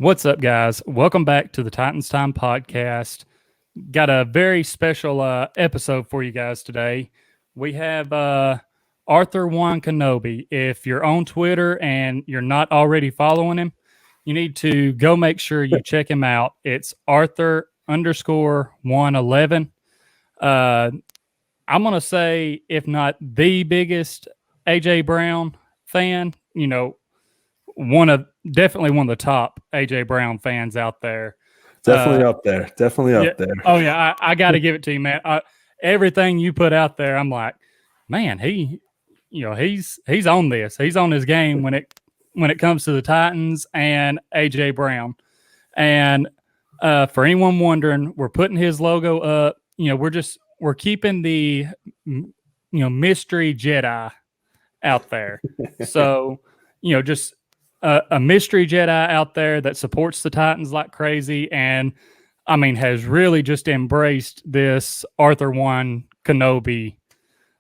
What's up, guys? Welcome back to the Titans Time podcast. Got a very special episode for you guys today. We have Arthur-Juan Kenobi. If you're on Twitter and you're not already following him, you need to go make sure you check him out. It's Arthur_111. I'm going to say, if not the biggest AJ Brown fan, definitely one of the top AJ Brown fans out there. Definitely up there. Definitely up there. Oh yeah, I got to give it to you, man. Everything you put out there, I'm like, man, he's on this. He's on his game when it comes to the Titans and AJ Brown. And for anyone wondering, we're putting his logo up. We're keeping the mystery Jedi out there. So just a mystery Jedi out there that supports the Titans like crazy, and has really just embraced this Arthur-Juan Kenobi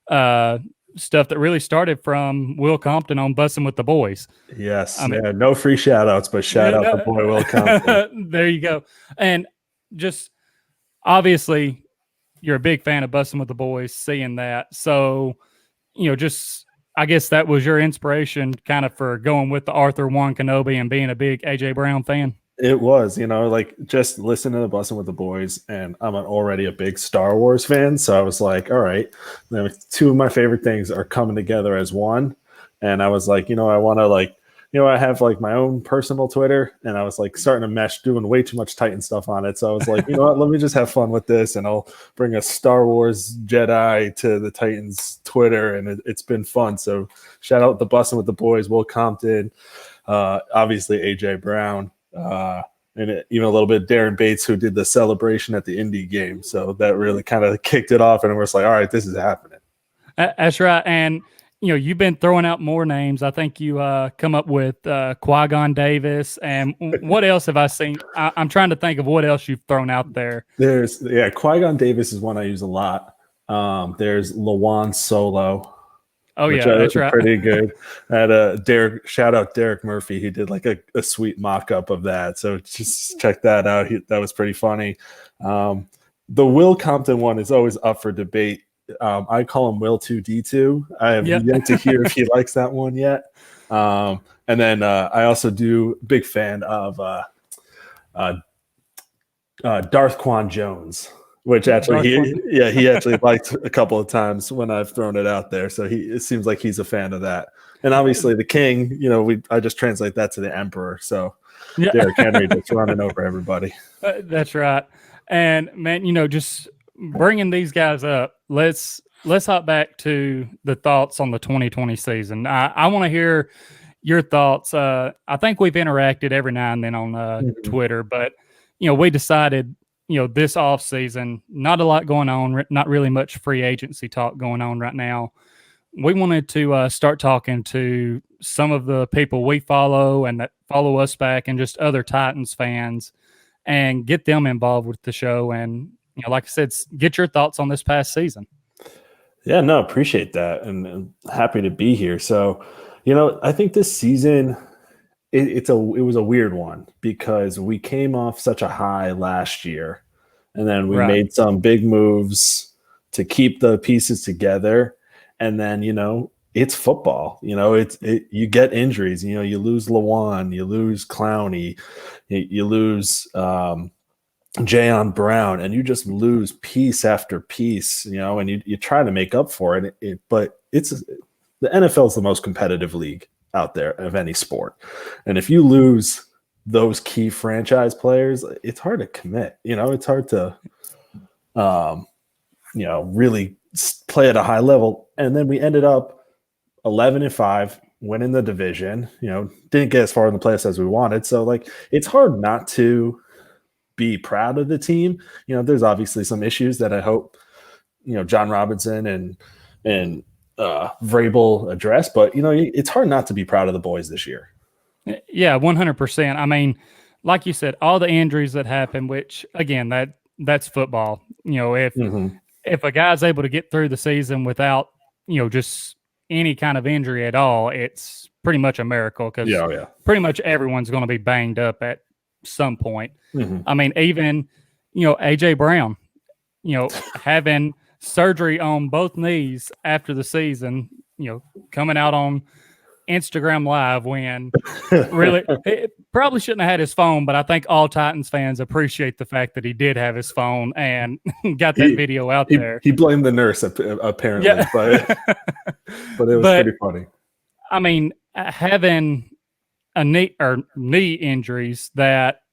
stuff that really started from Will Compton on Bussin with the Boys. Yes, no free shout outs, but shout out the boy Will Compton. There you go. And just obviously you're a big fan of Bussin with the Boys, seeing that. So, I guess that was your inspiration kind of for going with the Arthur-Juan Kenobi and being a big AJ Brown fan. It was, just listen to the Bussin' with the Boys, and I'm already a big Star Wars fan. So I was like, all right, two of my favorite things are coming together as one. And I was like, I want to I have my own personal Twitter, and I was starting to mesh, doing way too much Titan stuff on it. So I was like, what, let me just have fun with this, and I'll bring a Star Wars Jedi to the Titans Twitter, and it's been fun. So shout out the Bussin' with the Boys, Will Compton, obviously AJ Brown, and even a little bit Darren Bates, who did the celebration at the Indy game. So that really kind of kicked it off, and we're like, all right, this is happening. That's right. And you've been throwing out more names. I think you come up with Qui-Gon Davis. And what else have I seen? I'm trying to think of what else you've thrown out there. Qui-Gon Davis is one I use a lot. There's Lawan Solo. Oh, yeah, that's right. Pretty good. I had shout out Derek Murphy. He did a sweet mock-up of that. So just check that out. That was pretty funny. The Will Compton one is always up for debate. I call him Will 2D2. I have yet to hear if he likes that one yet. And then I also do big fan of Darth Quan Jones, which actually he actually liked a couple of times when I've thrown it out there. So it seems like he's a fan of that. And obviously the King, I just translate that to the Emperor. So Derrick Henry just running over everybody. That's right. And man, just bringing these guys up, let's hop back to the thoughts on the 2020 season. I want to hear your thoughts. I think we've interacted every now and then on Twitter, but we decided this off season, not a lot going on, not really much free agency talk going on right now. We wanted to start talking to some of the people we follow and that follow us back, and just other Titans fans, and get them involved with the show. And like I said, get your thoughts on this past season. Yeah, no, appreciate that, and happy to be here. So, I think this season, it was a weird one, because we came off such a high last year, and then we made some big moves to keep the pieces together, and then it's football. You get injuries. You lose Lawan, you lose Clowney, you lose Jayon Brown, and you just lose piece after piece, and you try to make up for it. But the NFL is the most competitive league out there of any sport. And if you lose those key franchise players, it's hard to commit. It's hard to, really play at a high level. And then we ended up 11-5, winning the division, didn't get as far in the playoffs as we wanted. So it's hard not to be proud of the team. There's obviously some issues that I hope, John Robinson and Vrabel address, but it's hard not to be proud of the boys this year. Yeah, 100%. Like you said, all the injuries that happen, which again, that's football. If a guy's able to get through the season without, just any kind of injury at all, it's pretty much a miracle, because pretty much everyone's going to be banged up at some point. Mm-hmm. I mean, even, AJ Brown, having surgery on both knees after the season, coming out on Instagram Live when really it probably shouldn't have had his phone, but I think all Titans fans appreciate the fact that he did have his phone and got that video out there. He blamed the nurse apparently, Yeah. but it was pretty funny. I mean, having a knee injuries that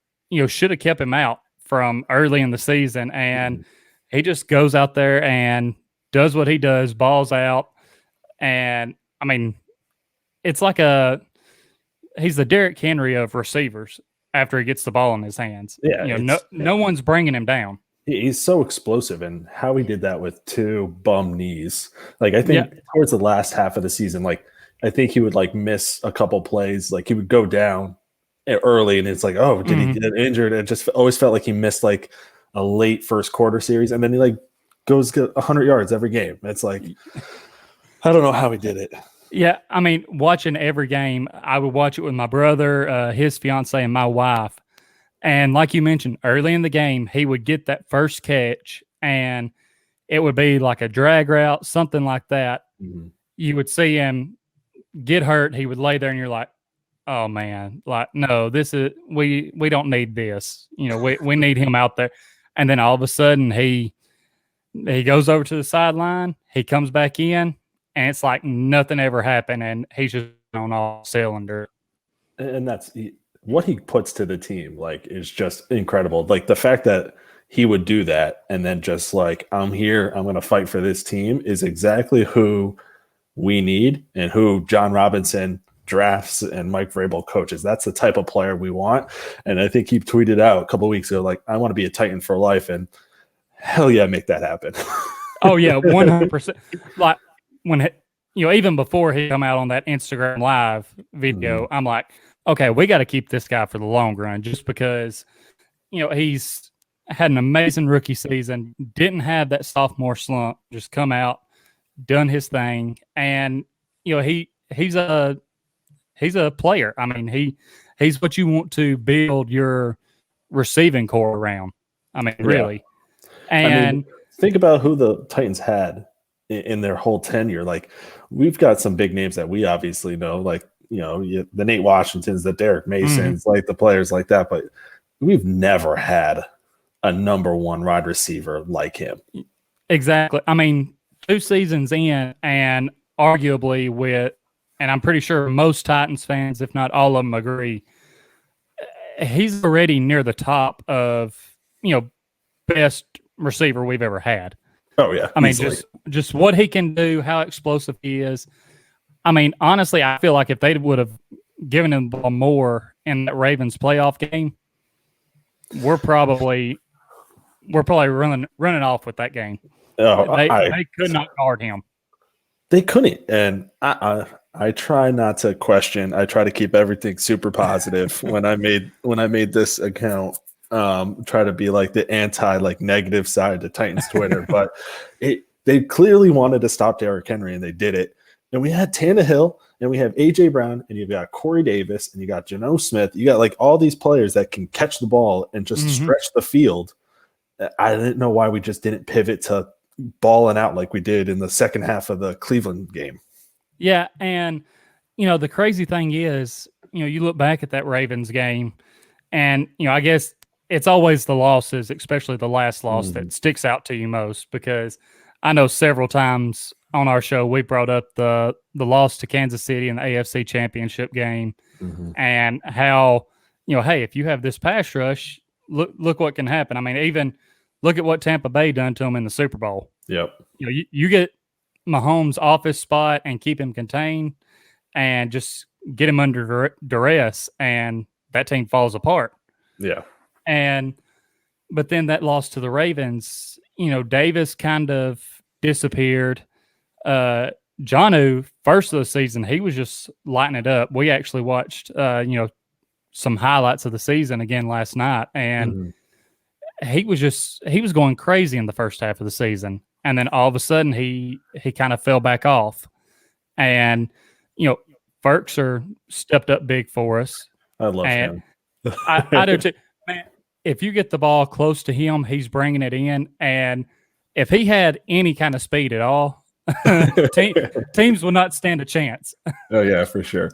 should have kept him out from early in the season, and he just goes out there and does what he does, balls out, and I mean, it's like he's the Derrick Henry of receivers after he gets the ball in his hands. Yeah, no one's bringing him down. He's so explosive, and how he did that with 2 bum knees. Like, I think towards the last half of the season, like, I think he would like miss a couple plays. Like, he would go down early, and it's like, oh, did he get injured? It just always felt like he missed like a late first quarter series, and then he like goes 100 yards every game. It's like, I don't know how he did it. Yeah, I mean, watching every game, I would watch it with my brother, his fiance, and my wife. And like you mentioned, early in the game, he would get that first catch, and it would be like a drag route, something like that. Mm-hmm. You would see him get hurt. He would lay there, and you're like, oh, man, like, no, this is we don't need this. We need him out there. And then all of a sudden, he goes over to the sideline. He comes back in. And it's like nothing ever happened, and he's just on all cylinder. And that's what he puts to the team. Like, is just incredible. Like, the fact that he would do that and then just like, I'm here, I'm going to fight for this team, is exactly who we need and who John Robinson drafts and Mike Vrabel coaches. That's the type of player we want. And I think he tweeted out a couple of weeks ago, like, I want to be a Titan for life. And hell yeah, make that happen. Oh yeah, 100%. Like, when even before he come out on that Instagram Live video, I'm like, okay, we got to keep this guy for the long run, just because he's had an amazing rookie season, didn't have that sophomore slump, just come out, done his thing, and he's a player. I mean, he's what you want to build your receiving core around. I mean, really. And think about who the Titans had in their whole tenure. Like, we've got some big names that we obviously know, like, the Nate Washingtons, the Derek Masons, like the players like that, but we've never had a number 1 wide receiver like him. Exactly. I mean, 2 seasons in, and arguably and I'm pretty sure most Titans fans, if not all of them, agree, he's already near the top of, best receiver we've ever had. Oh yeah. I mean, just what he can do, how explosive he is. I mean, honestly, I feel like if they would have given him the ball more in that Ravens playoff game, we're probably running off with that game. Oh, they could not guard him. They couldn't, and I try not to question. I try to keep everything super positive when I made this account. Try to be like the negative side to Titans Twitter, but they clearly wanted to stop Derrick Henry, and they did it. And we had Tannehill, and we have AJ Brown, and you've got Corey Davis, and you got Geno Smith. You got like all these players that can catch the ball and just stretch the field. I didn't know why we just didn't pivot to balling out like we did in the second half of the Cleveland game. Yeah, and the crazy thing is, you look back at that Ravens game, and I guess it's always the losses, especially the last loss, that sticks out to you most, because I know several times on our show we brought up the loss to Kansas City in the AFC Championship game, and how hey, if you have this pass rush, look what can happen. I mean, even look at what Tampa Bay done to them in the Super Bowl. Yep. You get Mahomes off his spot and keep him contained, and just get him under duress, and that team falls apart. Yeah. But then that loss to the Ravens, Davis kind of disappeared. Jonnu, first of the season, he was just lighting it up. We actually watched, some highlights of the season again last night, and he was going crazy in the first half of the season. And then all of a sudden he kind of fell back off. And, Ferkser stepped up big for us. I love him. I do too. Man, if you get the ball close to him, he's bringing it in. And if he had any kind of speed at all, teams will not stand a chance. Oh yeah, for sure.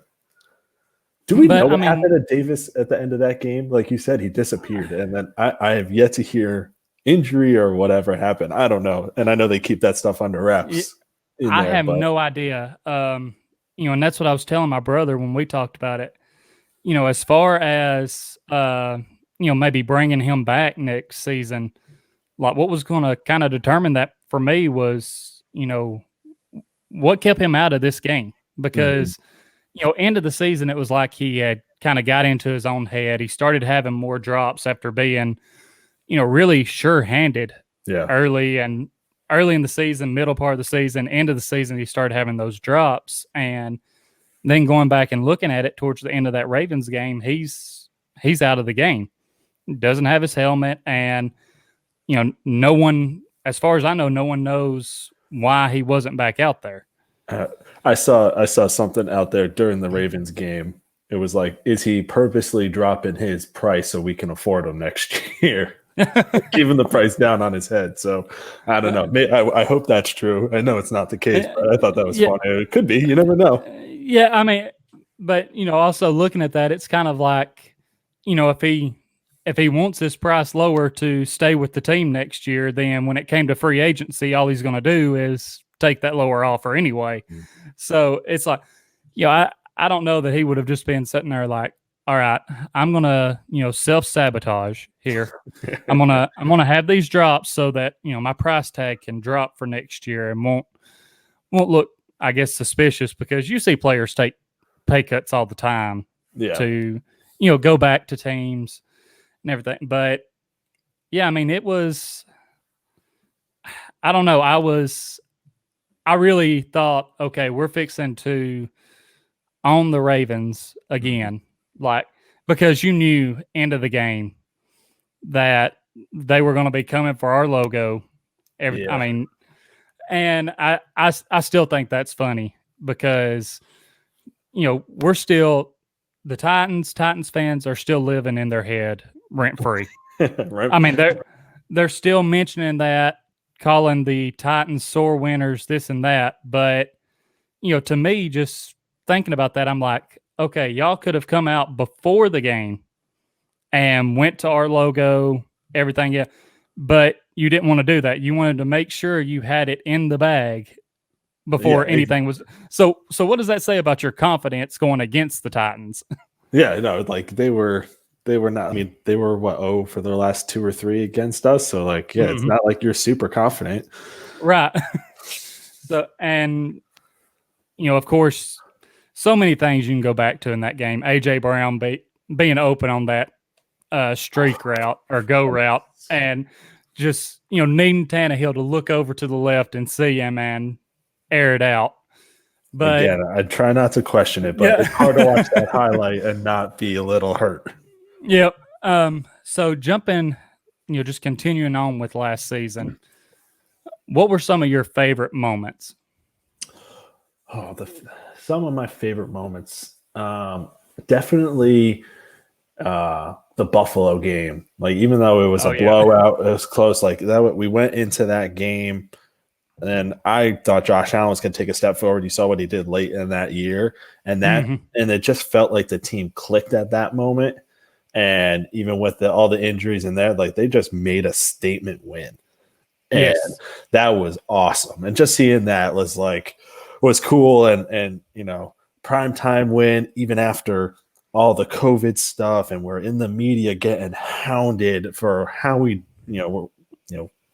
Do we know But I what mean, happened to Davis at the end of that game? Like you said, he disappeared, and then I have yet to hear injury or whatever happened. I don't know, and I know they keep that stuff under wraps in I there, have but no idea. And that's what I was telling my brother when we talked about it. As far as maybe bringing him back next season, like what was going to kind of determine that for me was, what kept him out of this game because, end of the season, it was like he had kind of got into his own head. He started having more drops after being, really sure-handed yeah, early in the season, middle part of the season, end of the season, he started having those drops. And then going back and looking at it towards the end of that Ravens game, he's out of the game. Doesn't have his helmet, and no one, as far as I know, no one knows why he wasn't back out there. I saw something out there during the Ravens game. It was like, is he purposely dropping his price so we can afford him next year? Keeping the price down on his head. So I don't know. I hope that's true. I know it's not the case, but I thought that was funny. It could be. You never know. Yeah, I mean, but also looking at that, it's kind of like, if he wants his price lower to stay with the team next year, then when it came to free agency, all he's going to do is take that lower offer anyway. So it's like, I don't know that he would have just been sitting there like, all right, I'm gonna, self-sabotage here. I'm gonna have these drops so that, my price tag can drop for next year and won't look, I guess, suspicious, because you see players take pay cuts all the time to, go back to teams and everything. But yeah, I mean, it was, I don't know. I really thought, okay, we're fixing to own the Ravens again. Like, because you knew end of the game that they were going to be coming for our logo. I mean, and I still think that's funny because, we're still, the Titans fans are still living in their head rent free. Right. I mean, they're still mentioning that, calling the Titans sore winners, this and that. But, to me, just thinking about that, I'm like, okay, y'all could have come out before the game and went to our logo, everything. Yeah. But you didn't want to do that. You wanted to make sure you had it in the bag before anything was. So what does that say about your confidence going against the Titans? Yeah, no, like they were not, I mean, they were for their last 2 or 3 against us. So like, yeah, it's not like you're super confident. Right. So, and, of course, so many things you can go back to in that game. AJ Brown being open on that streak route or go route, and just, needing Tannehill to look over to the left and see him and air it out. But again, I try not to question it, but it's hard to watch that highlight and not be a little hurt. Yep. So jumping, just continuing on with last season, what were some of your favorite moments? Oh, some of my favorite moments, definitely the Buffalo game. Like, even though it was a blowout, it was close. Like that, we went into that game, and I thought Josh Allen was going to take a step forward. You saw what he did late in that year, and and it just felt like the team clicked at that moment. And even with all the injuries in there, like they just made a statement win. And that was awesome. And just seeing that was cool. And prime time win, even after all the COVID stuff, and we're in the media getting hounded for how we,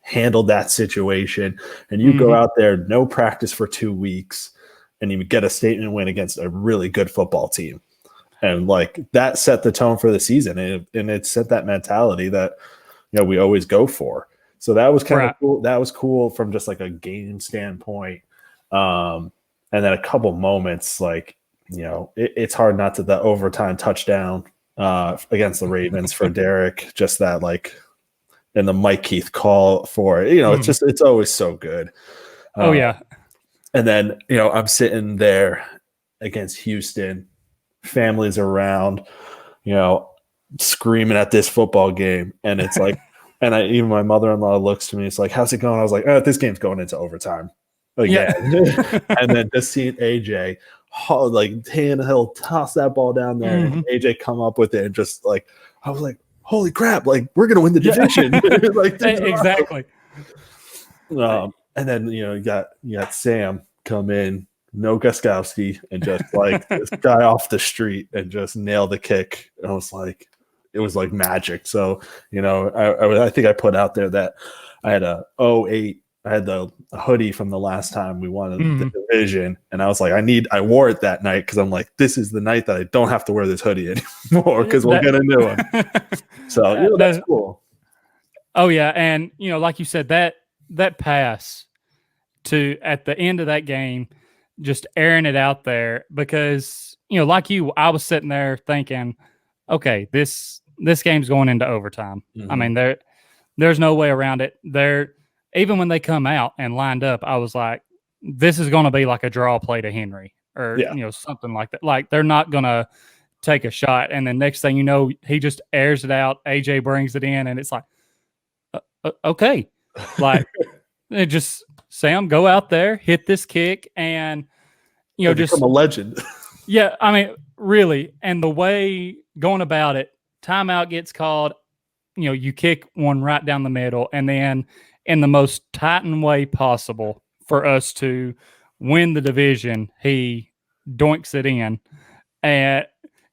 handled that situation. And you go out there, no practice for 2 weeks, and you get a statement win against a really good football team. And like that set the tone for the season, and it set that mentality that we always go for. So that was kind of cool. That was cool from just like a game standpoint. And then a couple moments, like it's hard not to, the overtime touchdown against the Ravens for Derek, just that like, and the Mike Keith call for it. It's always so good. And then I'm sitting there against Houston. Families around, screaming at this football game, and it's like, and even my mother-in-law looks to me, it's like, how's it going? I was like, this game's going into overtime again. And then just seeing AJ like Tannehill toss that ball down there, and AJ come up with it, and just like, I was like, holy crap, like we're gonna win the division. Like, exactly. And then you got Sam come in, no Guskowski, and just like this guy off the street and just nail the kick. And I was like, it was like magic. So I think I put out there that I had a 08. I had the hoodie from the last time we won the division, and I was like, I wore it that night because I'm like, this is the night that I don't have to wear this hoodie anymore because we'll get a new one. So that's cool. Oh yeah, and like you said, that pass to at the end of that game, just airing it out there, because like you, I was sitting there thinking, okay, this game's going into overtime. I mean, there's no way around it. Even when they come out and lined up, I was like, this is going to be like a draw play to Henry or something like that. Like, they're not going to take a shot. And then next thing you know, he just airs it out. AJ brings it in, and it's like, okay, like it just, Sam, go out there, hit this kick, and just become a legend. Yeah, I mean, really. And the way going about it, timeout gets called, you kick one right down the middle, and then in the most Titan way possible for us to win the division, he doinks it in. And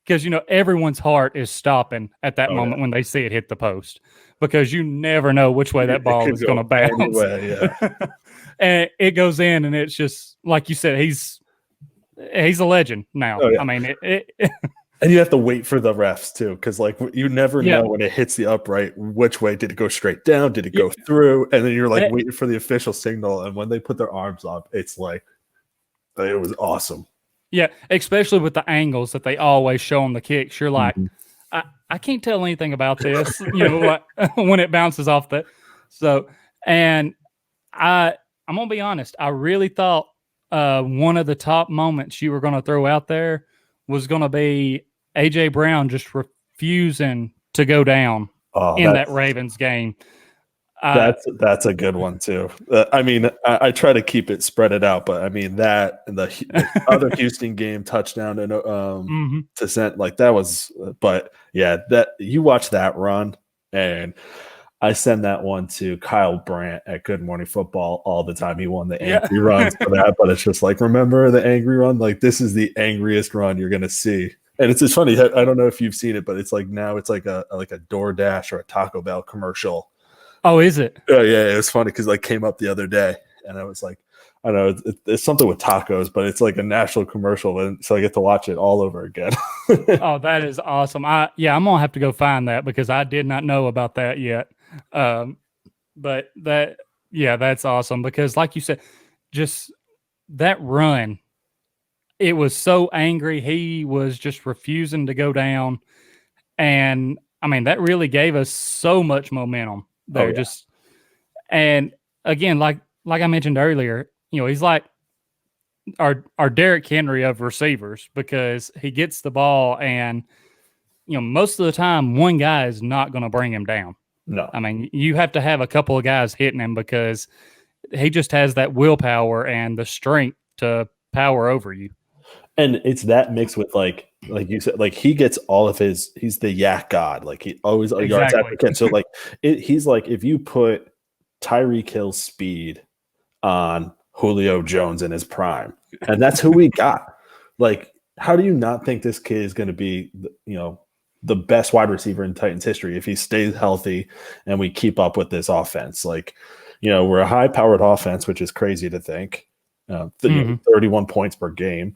because, everyone's heart is stopping at that moment when they see it hit the post, because you never know which way that ball is going to bounce. And it goes in, and it's just, like you said, he's a legend now. I mean, and you have to wait for the refs too, because like you never know when it hits the upright, which way did it go straight down? Did it go through? And then you're like waiting for the official signal. And when they put their arms up, it's like, it was awesome. Yeah, especially with the angles that they always show on the kicks. You're like, I can't tell anything about this, when it bounces off that. So, and I'm going to be honest, I really thought one of the top moments you were going to throw out there was going to be AJ Brown just refusing to go down in that Ravens game. That's a good one too. I mean, I try to keep it spread it out, but I mean that and the other Houston game touchdown and to send, like that was. But yeah, that you watch that run, and I send that one to Kyle Brandt at Good Morning Football all the time. He won the angry runs for that, but it's just like, remember the angry run? Like, this is the angriest run you're gonna see. And it's just funny. I don't know if you've seen it, but it's like now it's like a DoorDash or a Taco Bell commercial. Oh, is it? Yeah, it was funny because like came up the other day, and I was like, I don't know, it's something with tacos, but it's like a national commercial, and so I get to watch it all over again. Oh, that is awesome. I'm gonna have to go find that because I did not know about that yet. But that's awesome because, like you said, just that run, it was so angry. He was just refusing to go down, and I mean that really gave us so much momentum there. And again, like I mentioned earlier, he's like our Derrick Henry of receivers, because he gets the ball, and most of the time one guy is not going to bring him down. No, I mean, you have to have a couple of guys hitting him because he just has that willpower and the strength to power over you. And it's that mixed with like you said, like he gets all of he's the yak god. Like he always yards after catch. So like he's like, if you put Tyreek Hill's speed on Julio Jones in his prime, and that's who we got. Like, how do you not think this kid is going to be, the best wide receiver in Titans history if he stays healthy and we keep up with this offense? Like, we're a high-powered offense, which is crazy to think. 31 points per game.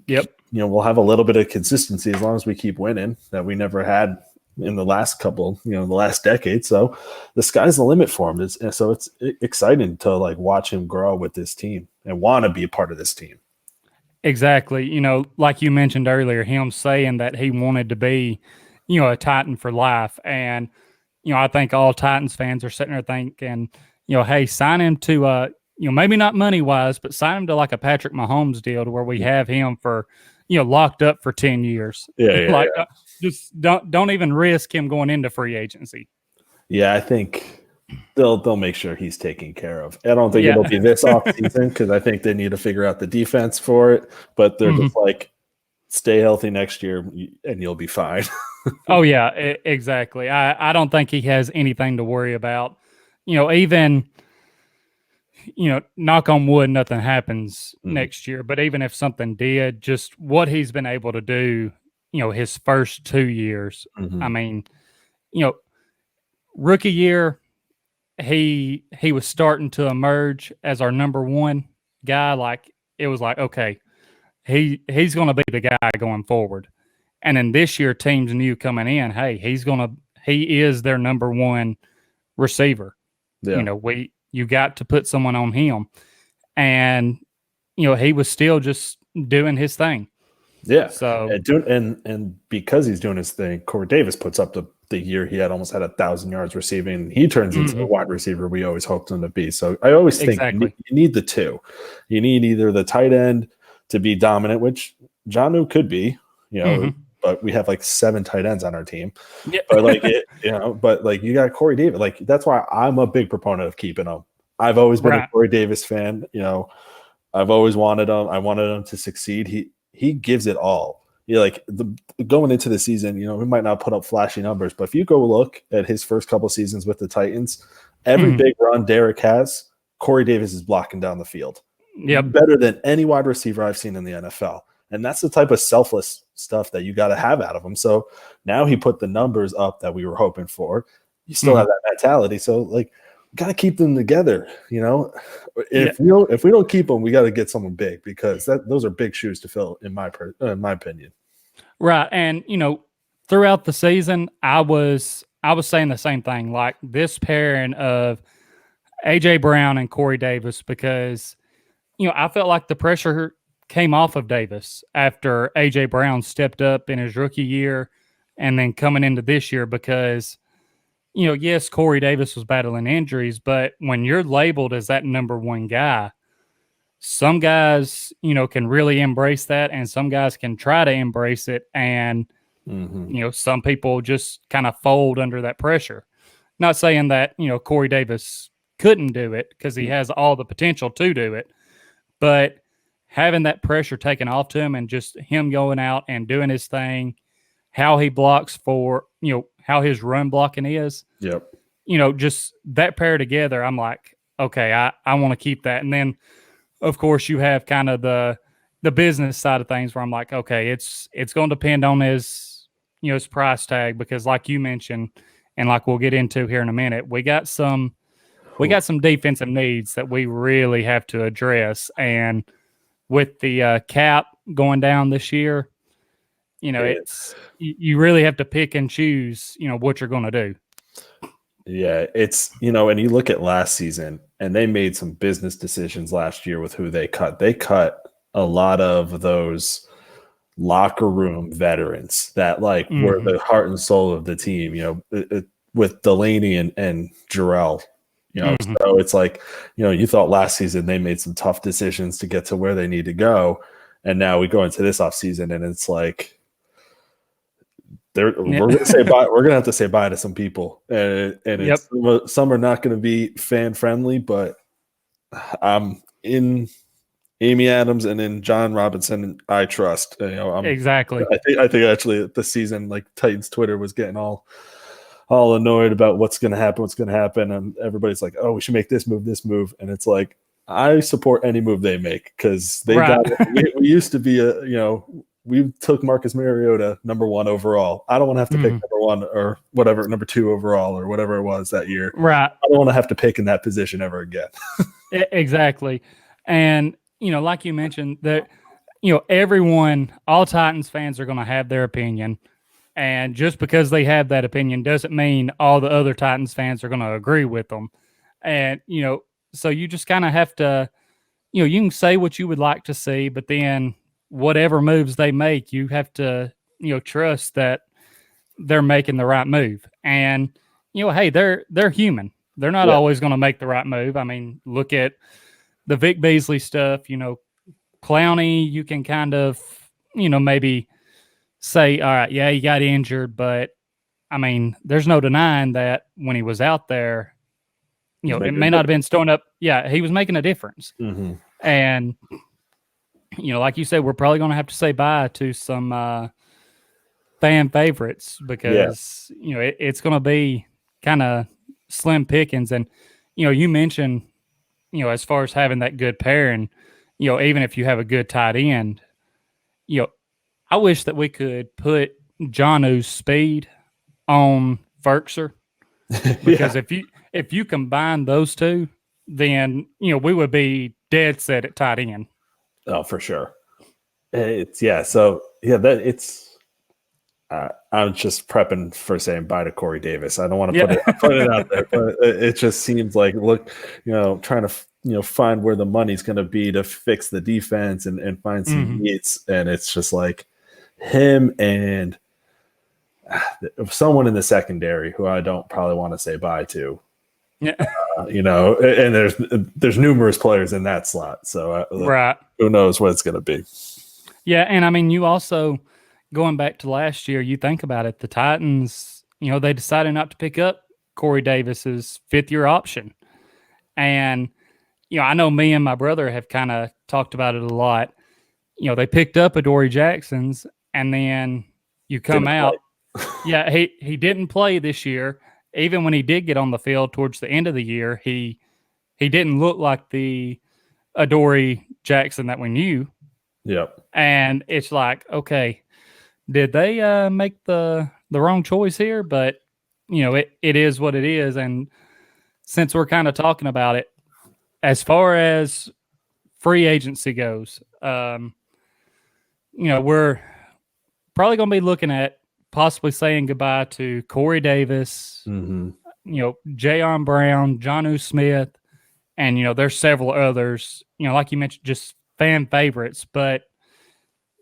Yep. We'll have a little bit of consistency as long as we keep winning that we never had in the last couple, the last decade. So the sky's the limit for him. So it's exciting to like watch him grow with this team and want to be a part of this team. Exactly. Like you mentioned earlier, him saying that he wanted to be, a Titan for life. And, I think all Titans fans are sitting there thinking, hey, sign him to, maybe not money wise, but sign him to like a Patrick Mahomes deal to where we have him for, locked up for 10 years. Yeah. just don't even risk him going into free agency. Yeah, I think they'll make sure he's taken care of. I don't think Yeah. it'll be this offseason because I think they need to figure out the defense for it. But they're just like, stay healthy next year and you'll be fine. Oh yeah, exactly. I don't think he has anything to worry about. Even knock on wood, nothing happens next year. But even if something did, just what he's been able to do, his first 2 years. I mean, rookie year, he was starting to emerge as our number one guy. Like it was like, okay, he's going to be the guy going forward. And then this year, teams knew coming in, hey, he is their number one receiver. Yeah. You got to put someone on him, and he was still just doing his thing. Yeah. So and because he's doing his thing, Corey Davis puts up the year he had almost had 1,000 yards receiving. He turns into the wide receiver we always hoped him to be. So I always think you need the two. You need either the tight end to be dominant, which Jonnu could be, but we have like 7 tight ends on our team. Yeah. But you got Corey Davis. Like that's why I'm a big proponent of keeping him. I've always been a Corey Davis fan. I've always wanted him. I wanted him to succeed. He gives it all. Going into the season, we might not put up flashy numbers, but if you go look at his first couple seasons with the Titans, every big run Derek has, Corey Davis is blocking down the field. Yep. Better than any wide receiver I've seen in the NFL. And that's the type of selfless stuff that you got to have out of him. So now he put the numbers up that we were hoping for. You still have that mentality. So got to keep them together. If we don't keep them, we got to get someone big because those are big shoes to fill in my opinion. Right. And, throughout the season, I was saying the same thing, like this pairing of A.J. Brown and Corey Davis, because, I felt like the pressure came off of Davis after A.J. Brown stepped up in his rookie year and then coming into this year because, yes, Corey Davis was battling injuries, but when you're labeled as that number one guy, some guys, can really embrace that and some guys can try to embrace it. And, some people just kind of fold under that pressure. Not saying that, Corey Davis couldn't do it because he has all the potential to do it, but having that pressure taken off to him and just him going out and doing his thing, how he blocks for, how his run blocking is. Yep. Just that pair together, I'm like, okay, I want to keep that. And then, of course, you have kind of the business side of things where I'm like, okay, it's going to depend on his price tag because like you mentioned, and like we'll get into here in a minute, we got some defensive needs that we really have to address. And with the cap going down this year, you really have to pick and choose, what you're going to do. Yeah, it's, and you look at last season and they made some business decisions last year with who they cut. They cut a lot of those locker room veterans that were the heart and soul of the team, with Delaney and Jarrell. So it's you thought last season they made some tough decisions to get to where they need to go. And now we go into this offseason and it's like, we're gonna have to say bye to some people, and it's, some are not going to be fan friendly. But I'm in Amy Adams and in John Robinson. I trust. Exactly. I think actually the season Titans Twitter was getting all annoyed about what's going to happen, and everybody's like, "Oh, we should make this move," and it's like I support any move they make because they got it. We used to be we took Marcus Mariota number 1 overall. I don't want to have to pick number 1 or whatever, number 2 overall or whatever it was that year. Right. I don't want to have to pick in that position ever again. Exactly. And, like you mentioned that, all Titans fans are going to have their opinion. And just because they have that opinion doesn't mean all the other Titans fans are going to agree with them. And, so you just kind of have to, you can say what you would like to see, but then whatever moves they make, you have to, trust that they're making the right move. And, hey, they're human. They're not always going to make the right move. I mean, look at the Vic Beasley stuff, Clowney, you can kind of, maybe say, all right, yeah, he got injured, but I mean, there's no denying that when he was out there, it may not have been throwing up. Yeah, he was making a difference. Mm-hmm. And, like you said, we're probably going to have to say bye to some fan favorites because, it's going to be kind of slim pickings. And, you mentioned, as far as having that good pairing, even if you have a good tight end, I wish that we could put Jonu's speed on Ferkser because if you combine those two, then we would be dead set at tight end. Oh, for sure. So that it's. I'm just prepping for saying bye to Corey Davis. I don't want to put it out there, but it just seems like trying to find where the money's going to be to fix the defense and find some needs, and it's just like him and someone in the secondary who I don't probably want to say bye to. Yeah, and there's numerous players in that slot, so right. Who knows what it's going to be? Yeah, and I mean, you also going back to last year, you think about it, the Titans, they decided not to pick up Corey Davis's fifth-year option, and I know me and my brother have kind of talked about it a lot. They picked up Adoree Jackson's, and then you come out. Yeah, he didn't play this year. Even when he did get on the field towards the end of the year, he didn't look like the Adoree Jackson that we knew. Yep. And it's like, okay, did they make the wrong choice here? But it is what it is. And since we're kind of talking about it, as far as free agency goes, we're probably going to be looking at possibly saying goodbye to Corey Davis, Jayon Brown, Jonnu Smith, and there's several others. Like you mentioned, just fan favorites, but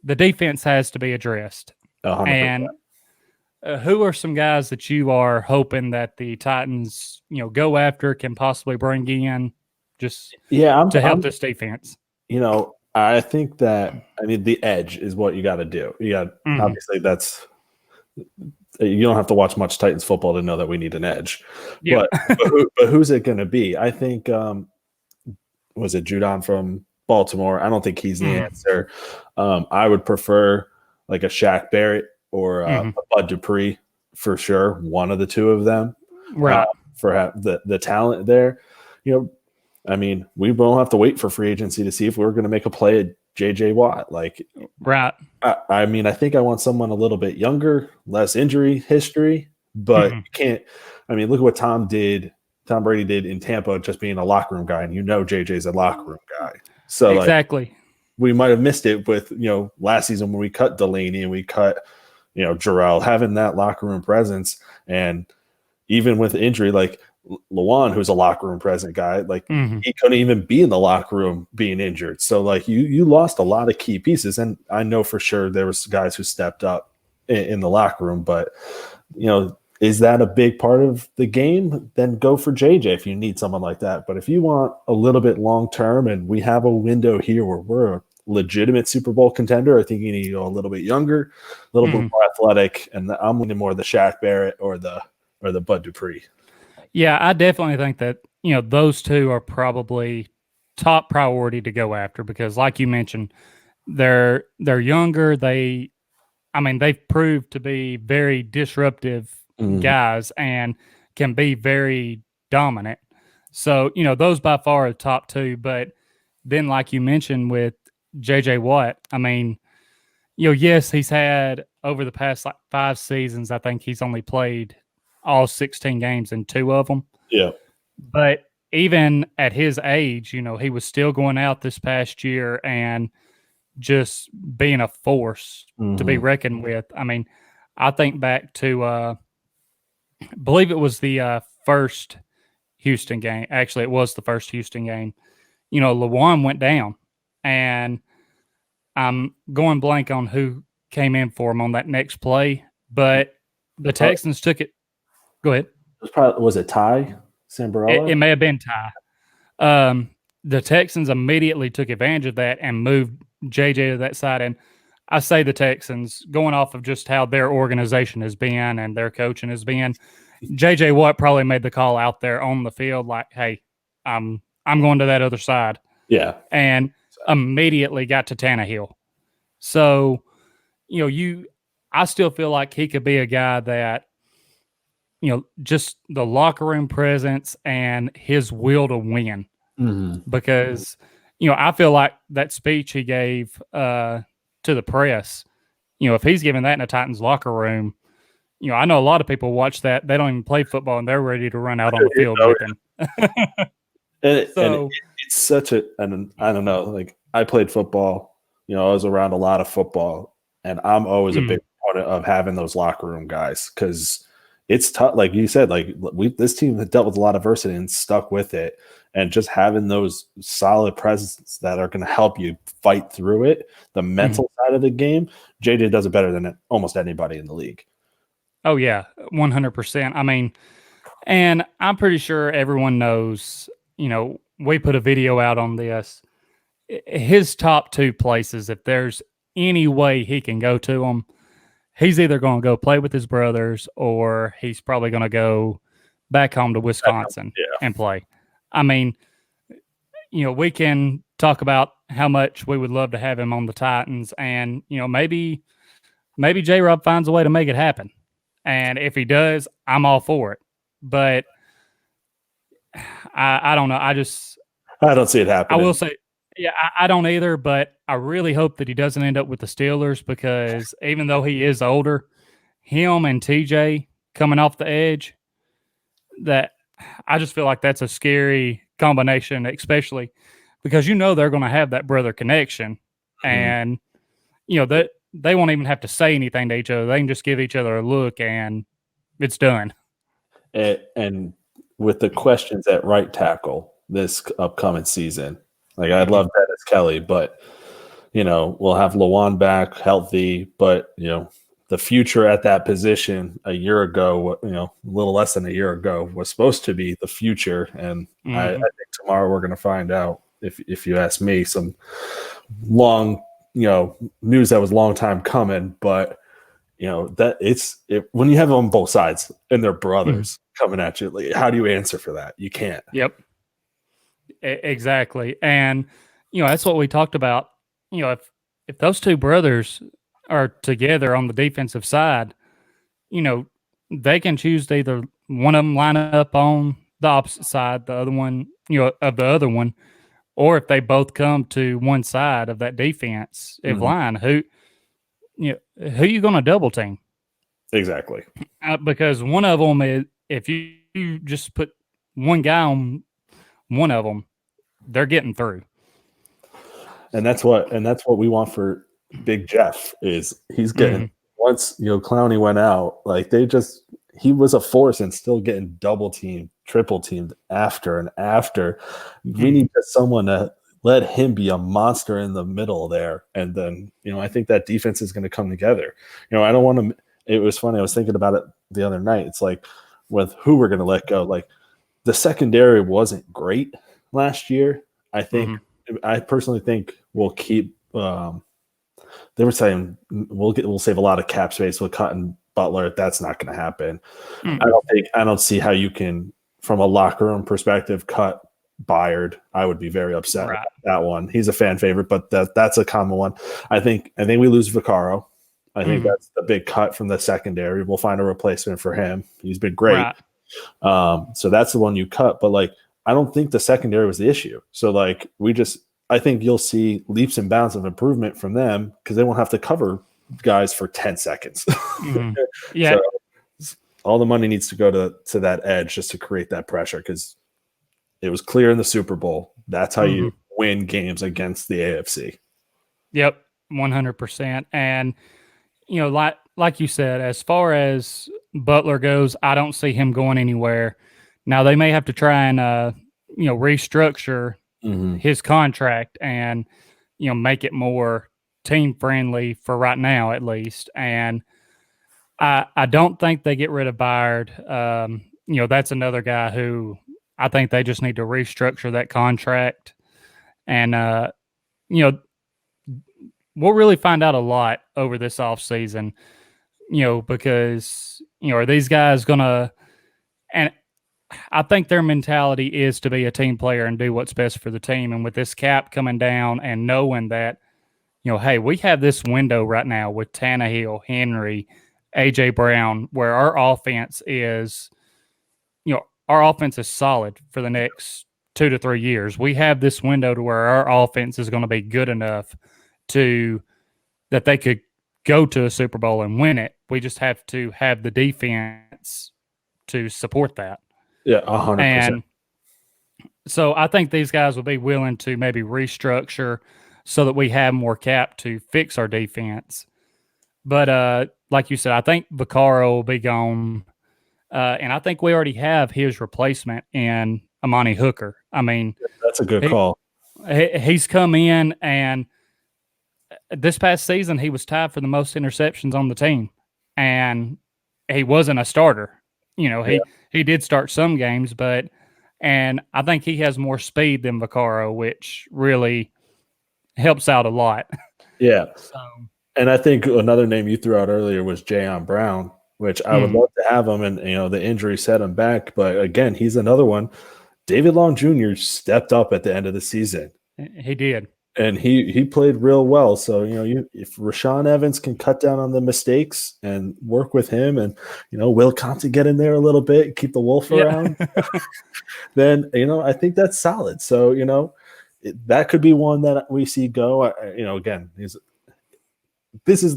the defense has to be addressed. 100%. And who are some guys that you are hoping that the Titans, go after, can possibly bring in just to help this defense? I think that the edge is what you got to do. You got obviously you don't have to watch much Titans football to know that we need an edge. Yeah. But who's it going to be? I think was it Judon from Baltimore? I don't think he's the answer. I would prefer like a Shaq Barrett or a Bud Dupree for sure. One of the two of them, right? For the talent there. We won't have to wait for free agency to see if we're going to make a play at JJ Watt. Right. I think I want someone a little bit younger, less injury history, but you can't. Look at what Tom Brady did in Tampa, just being a locker room guy, and JJ's a locker room guy. So exactly, we might have missed it with last season when we cut Delaney and we cut Jarrell, having that locker room presence, and even with injury like Lawan, who's a locker room present guy, he couldn't even be in the locker room being injured. So you lost a lot of key pieces, and I know for sure there was guys who stepped up in the locker room, but is that a big part of the game? Then go for JJ if you need someone like that. But if you want a little bit long term, and we have a window here where we're a legitimate Super Bowl contender, I think you need to go a little bit younger, a little bit more athletic, and I'm leaning more the Shaq Barrett or the Bud Dupree. Yeah, I definitely think that those two are probably top priority to go after because, like you mentioned, they're younger. They've proved to be very disruptive guys and can be very dominant. So those by far are the top two. But then, like you mentioned with JJ Watt, yes, he's had over the past 5 seasons. I think he's only played all 16 games in 2 of them. Yeah. But even at his age, he was still going out this past year and just being a force to be reckoned with. I think back to, I believe it was the first Houston game. Actually, it was the first Houston game. Lawan went down, and I'm going blank on who came in for him on that next play, but the Texans took it. Go ahead. Was it Ty Sambarella? It may have been Ty. The Texans immediately took advantage of that and moved JJ to that side. And I say the Texans, going off of just how their organization has been and their coaching has been, J.J. Watt probably made the call out there on the field like, hey, I'm going to that other side. Yeah. And immediately got to Tannehill. So, I still feel like he could be a guy that, just the locker room presence and his will to win. Mm-hmm. Because, I feel like that speech he gave to the press, if he's giving that in a Titans locker room, I know a lot of people watch that. They don't even play football and they're ready to run out on the field with him. And it's such and I don't know, like I played football, I was around a lot of football, and I'm always a big proponent of having those locker room guys because it's tough. Like you said, like this team had dealt with a lot of adversity and stuck with it, and just having those solid presence that are going to help you fight through it. The mental side of the game, JJ does it better than almost anybody in the league. Oh yeah, 100%. I mean, and I'm pretty sure everyone knows, we put a video out on this. His top two places, if there's any way he can go to them, he's either going to go play with his brothers or he's probably going to go back home to Wisconsin and play. I mean, we can talk about how much we would love to have him on the Titans, and, maybe J-Rob finds a way to make it happen. And if he does, I'm all for it. But I don't know. I don't see it happening. I will say, yeah, I don't either, but I really hope that he doesn't end up with the Steelers, because even though he is older, him and TJ coming off the edge, that I just feel like that's a scary combination, especially because they're going to have that brother connection, and that they won't even have to say anything to each other. They can just give each other a look, and it's done. And with the questions at right tackle this upcoming season, like I'd love Dennis Kelly, but we'll have Lawan back healthy, but the future at that position a year ago, a little less than a year ago, was supposed to be the future, and I think tomorrow we're going to find out. If you ask me, some long news that was a long time coming, but that when you have them on both sides and they're brothers coming at you, like, how do you answer for that? You can't. Yep. Exactly. And, that's what we talked about. If those two brothers are together on the defensive side, they can choose to either one of them line up on the opposite side, the other one, of the other one, or if they both come to one side of that defensive line, who you going to double team? Exactly. Because one of them is, if you just put one guy on one of them, they're getting through. And that's what we want for Big Jeff. Is he's getting once Clowney went out, like he was a force and still getting double teamed, triple teamed after and after. We need someone to let him be a monster in the middle there, and then I think that defense is going to come together. I don't want to. It was funny. I was thinking about it the other night. It's like with who we're going to let go. Like the secondary wasn't great last year. I personally think we'll keep. They were saying we'll save a lot of cap space with Cotton Butler. That's not going to happen. I don't see how you can, from a locker room perspective, cut Byard. I would be very upset about that one. He's a fan favorite, but that's a common one. I think we lose Vaccaro. I think that's the big cut from the secondary. We'll find a replacement for him. He's been great. So that's the one you cut. But like, I don't think the secondary was the issue. So like, I think you'll see leaps and bounds of improvement from them because they won't have to cover guys for 10 seconds. Yeah. So all the money needs to go to that edge just to create that pressure, because it was clear in the Super Bowl. That's how you win games against the AFC. Yep, 100%. And, like you said, as far as Butler goes, I don't see him going anywhere. Now, they may have to try and, restructure his contract and, make it more team friendly for right now, at least. And I don't think they get rid of Byard. That's another guy who I think they just need to restructure that contract. And, we'll really find out a lot over this offseason, because, are these guys going to, and I think their mentality is to be a team player and do what's best for the team. And with this cap coming down and knowing that, hey, we have this window right now with Tannehill, Henry, A.J. Brown, where our offense is solid for the next 2 to 3 years. We have this window to where our offense is going to be good enough that they could go to a Super Bowl and win it. We just have to have the defense to support that. Yeah, 100%. And so I think these guys will be willing to maybe restructure so that we have more cap to fix our defense. But like you said, I think Vaccaro will be gone. And I think we already have his replacement in Amani Hooker. I mean, that's a good call. He's come in, and this past season, he was tied for the most interceptions on the team. And he wasn't a starter. He did start some games, and I think he has more speed than Vaccaro, which really helps out a lot. Yeah. And I think another name you threw out earlier was Jayon Brown, which I would love to have him, and the injury set him back. But again, he's another one. David Long Jr. stepped up at the end of the season. He did. And he played real well. So, if Rashaan Evans can cut down on the mistakes and work with him, and, Will Compton get in there a little bit, keep the wolf around, then, I think that's solid. So, that could be one that we see go. Again, this is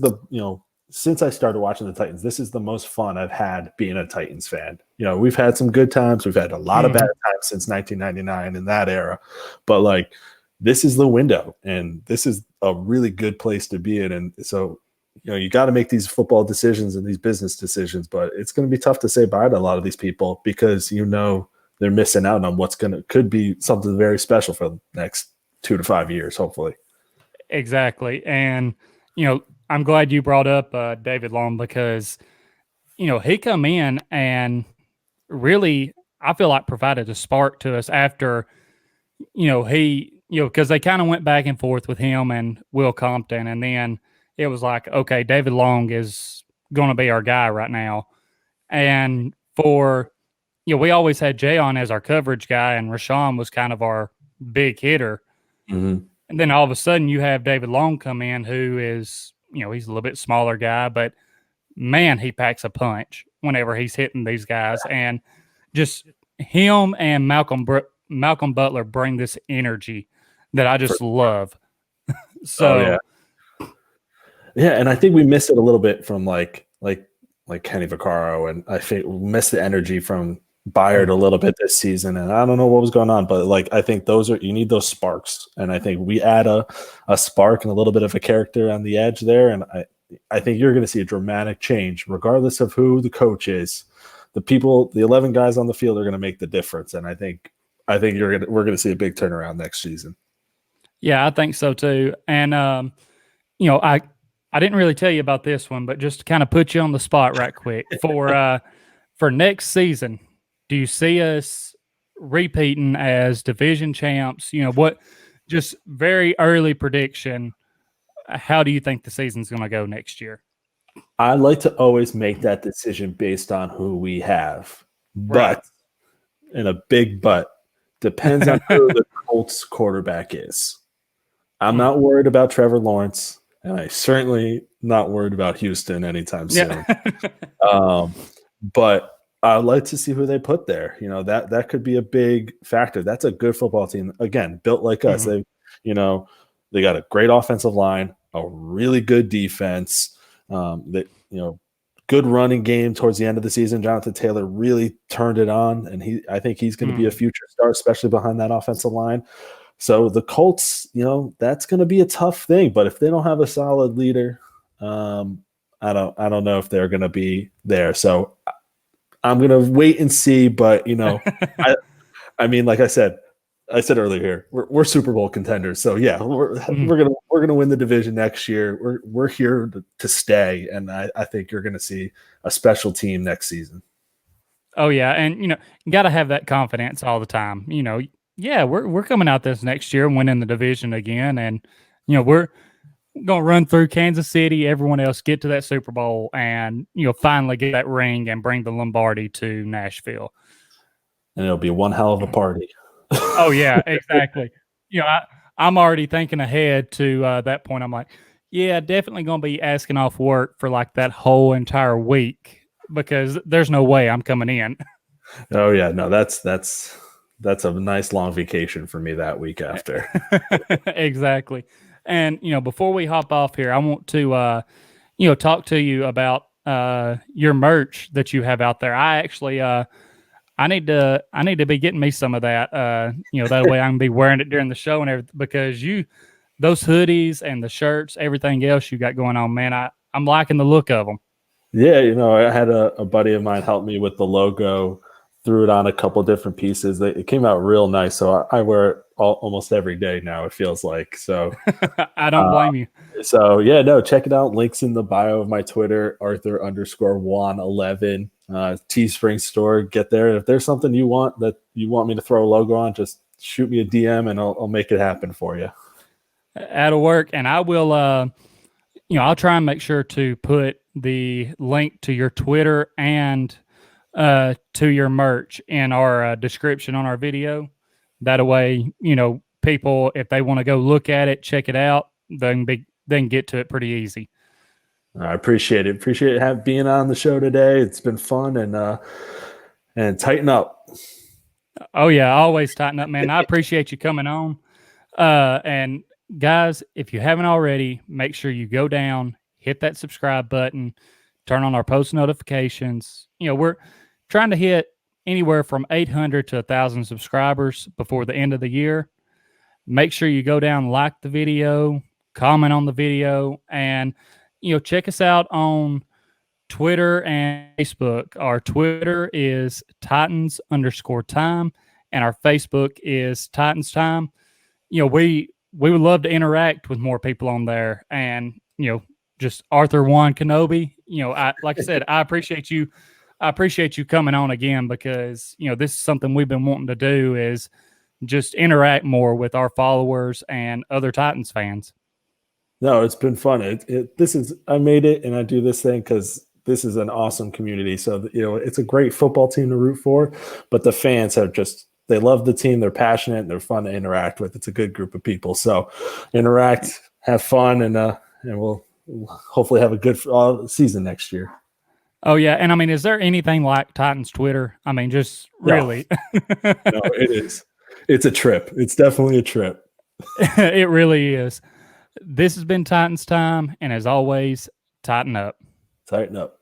since I started watching the Titans, this is the most fun I've had being a Titans fan. We've had some good times. We've had a lot of bad times since 1999 in that era. But, this is the window, and this is a really good place to be in. And so, you got to make these football decisions and these business decisions, but it's going to be tough to say bye to a lot of these people because, they're missing out on could be something very special for the next 2 to 5 years, hopefully. Exactly. And, I'm glad you brought up David Long because, he come in and really, I feel like provided a spark to us after, because they kind of went back and forth with him and Will Compton. And then it was like, okay, David Long is going to be our guy right now. And we always had Jayon as our coverage guy, and Rashaan was kind of our big hitter. Mm-hmm. And then all of a sudden you have David Long come in, who is, he's a little bit smaller guy, but man, he packs a punch whenever he's hitting these guys. And just him and Malcolm Butler bring this energy that I just love. So, yeah, and I think we missed it a little bit from like Kenny Vaccaro, and I think we missed the energy from Byard a little bit this season, and I don't know what was going on, but I think you need those sparks, and I think we add a spark and a little bit of a character on the edge there, and I think you're going to see a dramatic change, regardless of who the coach is. The 11 guys on the field are going to make the difference, and I think we're going to see a big turnaround next season. Yeah, I think so too. And I didn't really tell you about this one, but just to kind of put you on the spot right quick for next season. Do you see us repeating as division champs? What? Just very early prediction. How do you think the season's going to go next year? I like to always make that decision based on who we have, but and a big but depends on who the Colts quarterback is. I'm not worried about Trevor Lawrence, and I'm certainly not worried about Houston anytime soon. But I'd like to see who they put there. That could be a big factor. That's a good football team. Again, built like us. They got a great offensive line, a really good defense. Good running game towards the end of the season. Jonathan Taylor really turned it on, and I think he's going to be a future star, especially behind that offensive line. So the Colts, that's going to be a tough thing. But if they don't have a solid leader, I don't know if they're going to be there. So I'm going to wait and see. But I mean, like I said earlier here, we're Super Bowl contenders. So yeah, we're gonna win the division next year. We're here to stay, and I think you're gonna see a special team next season. Oh yeah, and you got to have that confidence all the time. We're coming out this next year and winning the division again, and we're gonna run through Kansas City, everyone else, get to that Super Bowl, and finally get that ring and bring the Lombardi to Nashville. And it'll be one hell of a party. Oh yeah, exactly. I'm already thinking ahead to that point. I'm like, yeah, definitely gonna be asking off work for like that whole entire week because there's no way I'm coming in. Oh yeah, no, that's a nice long vacation for me that week after. Exactly. And before we hop off here, I want to talk to you about your merch that you have out there. I actually I need to be getting me some of that. That way I can be wearing it during the show and everything because those hoodies and the shirts, everything else you got going on, man, I'm liking the look of them. Yeah, I had a buddy of mine help me with the logo, threw it on a couple different pieces. It came out real nice. So I wear it almost every day now, it feels like. So I don't blame you. So yeah, no, check it out. Links in the bio of my Twitter, Arthur_Juan11. Teespring store. Get there. If there's something you want me to throw a logo on, just shoot me a DM and I'll make it happen for you. That'll work. And I will I'll try and make sure to put the link to your Twitter and to your merch in our description on our video. That way, people, if they want to go look at it, check it out, they can get to it pretty easy. I appreciate it. Appreciate being on the show today. It's been fun and tighten up. Oh yeah, always tighten up, man. I appreciate you coming on. And guys, if you haven't already, make sure you go down, hit that subscribe button, turn on our post notifications. We're trying to hit anywhere from 800 to 1,000 subscribers before the end of the year. Make sure you go down, like the video, comment on the video, and check us out on Twitter and Facebook. Our Twitter is Titans_time, and our Facebook is Titans Time. We would love to interact with more people on there, and just Arthur-Juan Kenobi. Like I said, I appreciate you. I appreciate you coming on again because this is something we've been wanting to do is just interact more with our followers and other Titans fans. No, it's been fun. I made it and I do this thing because this is an awesome community. So, it's a great football team to root for, but the fans they love the team. They're passionate and they're fun to interact with. It's a good group of people. So interact, have fun, and we'll hopefully have a good season next year. Oh yeah. And I mean, is there anything like Titans Twitter? I mean, just really. No, it is. It's a trip. It's definitely a trip. It really is. This has been Titans Time, and as always, tighten up. Tighten up.